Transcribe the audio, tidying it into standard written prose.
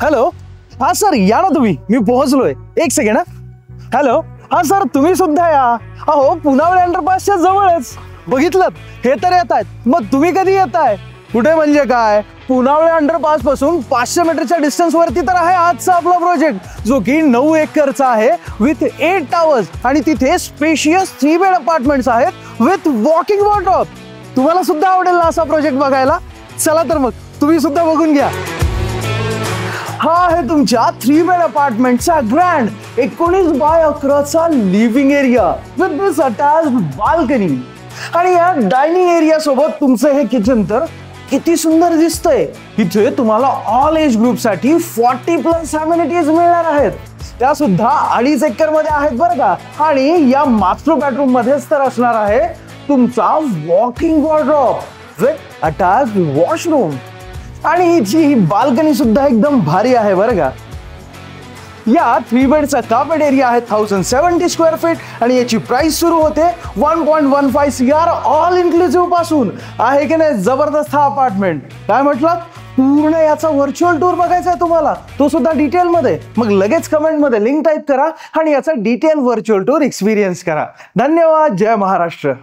Hello, हा sir या ना तुम्ही, मी पोहोचलोय. एक सेकंड. हॅलो, हा सर तुम्ही सुद्धा या. अहो पुनावळे अंडरपासच्या जवळच. बघितलं, हे तर येत आहेत. मग तुम्ही कधी येताय? कुठे म्हणजे काय? पुनावळे अंडरपास पासून 500 मीटरच्या डिस्टन्स वरती तर आहे आजचा आपला प्रोजेक्ट, जो की 9 एकरचा आहे विथ 8 टावर्स. आणि तिथे स्पेशियस 3 बेड अपार्टमेंट्स आहेत विथ वॉकिंग वॉर्डरोब. तुम्हाला सुद्धा आवडेल ना असा प्रोजेक्ट बघायला? चला तर मग तुम्ही सुद्धा बघून घ्या. हा आहे तुमच्या 3 बेड अपार्टमेंटचा ग्रँड 19x11चा living area with this attached balcony. आणि या डायनिंग एरिया सोबत तुमचं हे किचन तर किती सुंदर दिसतंय. इथे तुम्हाला ऑल एज ग्रुप साठी 40+ अम्युनिटीज मिळणार आहेत. त्या सुद्धा 2.5 एकर मध्ये आहेत बरं का. आणि या मास्टर बेडरूम मध्येच तर असणार आहे तुमचा walking wardrobe with attached washroom. आणि ही बाल्कनी सुद्धा एकदम भारी आहे बरं का. या 3 बेडचा कार्पेट एरिया आहे 1070 स्क्वेअर फीट. आणि याची प्राइस सुरू होते 1.15 CR ऑल इन्क्लुसिव्ह पासून. आहे की नाही जबरदस्त हा अपार्टमेंट? काय म्हटलं? पूर्ण याचा व्हर्च्युअल टूर बघायचा आहे तुम्हाला, तो सुद्धा डिटेल मध्ये? मग लगेच कमेंट मध्ये लिंक टाईप करा आणि याचा डिटेल व्हर्च्युअल टूर एक्सपिरियन्स करा. धन्यवाद. जय महाराष्ट्र.